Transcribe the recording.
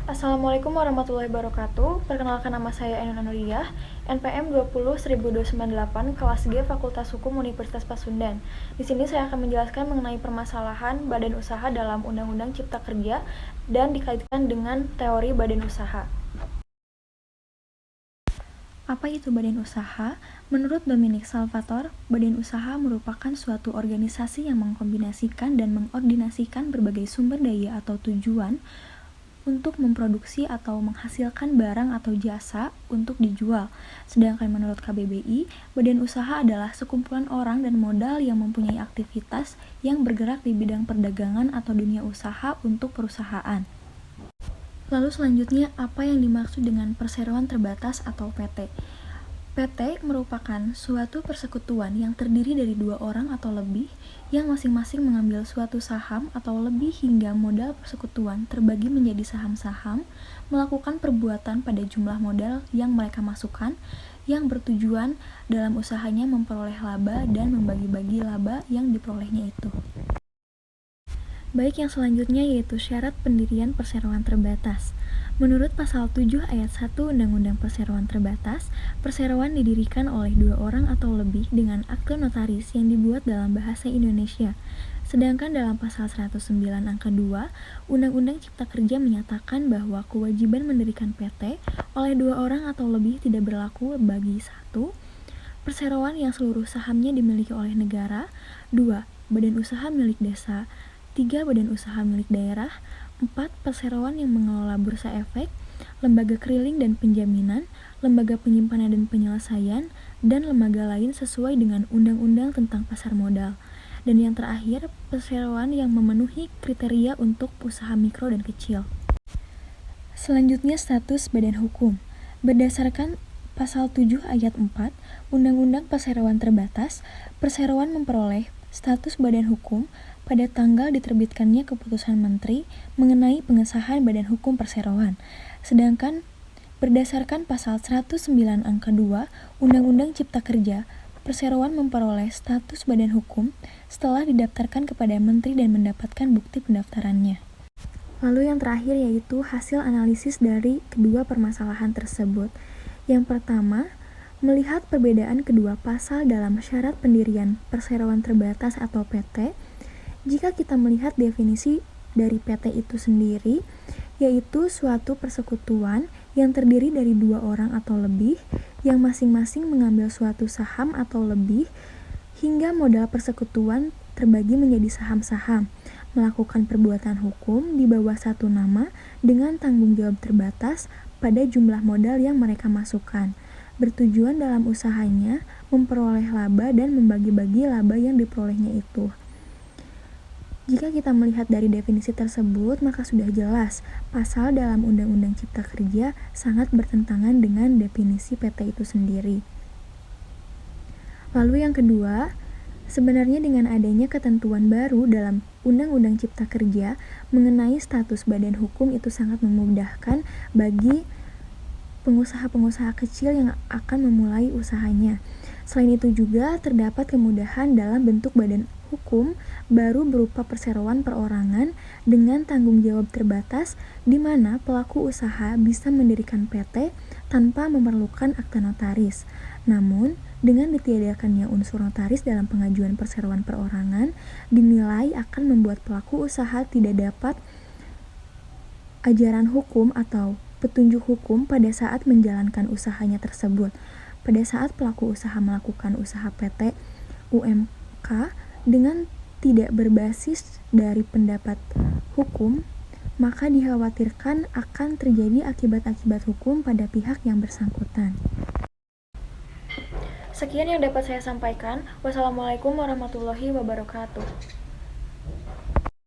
Assalamualaikum warahmatullahi wabarakatuh. Perkenalkan, nama saya Ainun Anuriyah, NPM 20 10298, kelas G Fakultas Hukum Universitas Pasundan. Di sini saya akan menjelaskan mengenai permasalahan badan usaha dalam Undang-Undang Cipta Kerja dan dikaitkan dengan teori badan usaha. Apa itu badan usaha? Menurut Dominic Salvatore, badan usaha merupakan suatu organisasi yang mengkombinasikan dan mengordinasikan berbagai sumber daya atau tujuan untuk memproduksi atau menghasilkan barang atau jasa untuk dijual. Sedangkan menurut KBBI, badan usaha adalah sekumpulan orang dan modal yang mempunyai aktivitas yang bergerak di bidang perdagangan atau dunia usaha untuk perusahaan. Lalu selanjutnya, apa yang dimaksud dengan perseroan terbatas atau PT? PT merupakan suatu persekutuan yang terdiri dari dua orang atau lebih yang masing-masing mengambil suatu saham atau lebih hingga modal persekutuan terbagi menjadi saham-saham, melakukan perbuatan pada jumlah modal yang mereka masukkan, yang bertujuan dalam usahanya memperoleh laba dan membagi-bagi laba yang diperolehnya itu. Baik, yang selanjutnya yaitu syarat pendirian perseroan terbatas. Menurut pasal 7 ayat 1 Undang-Undang Perseroan Terbatas, perseroan didirikan oleh dua orang atau lebih dengan akte notaris yang dibuat dalam bahasa Indonesia. Sedangkan dalam pasal 109 angka 2, Undang-Undang Cipta Kerja menyatakan bahwa kewajiban mendirikan PT oleh dua orang atau lebih tidak berlaku bagi 1. Perseroan yang seluruh sahamnya dimiliki oleh negara, 2. Badan usaha milik desa, 3. Badan usaha milik daerah, 4. Perseroan yang mengelola bursa efek, lembaga keriling dan penjaminan, lembaga penyimpanan dan penyelesaian, dan lembaga lain sesuai dengan undang-undang tentang pasar modal. Dan yang terakhir, perseroan yang memenuhi kriteria untuk usaha mikro dan kecil. Selanjutnya, status badan hukum. Berdasarkan pasal 7 ayat 4 Undang-Undang Perseroan Terbatas, perseroan memperoleh status badan hukum pada tanggal diterbitkannya keputusan Menteri mengenai pengesahan badan hukum perseroan. Sedangkan berdasarkan pasal 109 angka 2 Undang-Undang Cipta Kerja, perseroan memperoleh status badan hukum setelah didaftarkan kepada Menteri dan mendapatkan bukti pendaftarannya. Lalu yang terakhir yaitu hasil analisis dari kedua permasalahan tersebut. Yang pertama, melihat perbedaan kedua pasal dalam syarat pendirian perseroan terbatas atau PT, jika kita melihat definisi dari PT itu sendiri, yaitu suatu persekutuan yang terdiri dari dua orang atau lebih, yang masing-masing mengambil suatu saham atau lebih, hingga modal persekutuan terbagi menjadi saham-saham, melakukan perbuatan hukum di bawah satu nama dengan tanggung jawab terbatas pada jumlah modal yang mereka masukkan, bertujuan dalam usahanya memperoleh laba dan membagi-bagi laba yang diperolehnya itu. Jika kita melihat dari definisi tersebut, maka sudah jelas pasal dalam Undang-Undang Cipta Kerja sangat bertentangan dengan definisi PT itu sendiri. Lalu yang kedua, sebenarnya dengan adanya ketentuan baru dalam Undang-Undang Cipta Kerja mengenai status badan hukum itu sangat memudahkan bagi pengusaha-pengusaha kecil yang akan memulai usahanya. Selain itu juga terdapat kemudahan dalam bentuk badan hukum baru berupa perseroan perorangan dengan tanggung jawab terbatas di mana pelaku usaha bisa mendirikan PT tanpa memerlukan akta notaris. Namun, dengan ditiadakannya unsur notaris dalam pengajuan perseroan perorangan dinilai akan membuat pelaku usaha tidak dapat ajaran hukum atau petunjuk hukum pada saat menjalankan usahanya tersebut. Pada saat pelaku usaha melakukan usaha PT UMK dengan tidak berbasis dari pendapat hukum, maka dikhawatirkan akan terjadi akibat-akibat hukum pada pihak yang bersangkutan. Sekian yang dapat saya sampaikan. Wassalamualaikum warahmatullahi wabarakatuh.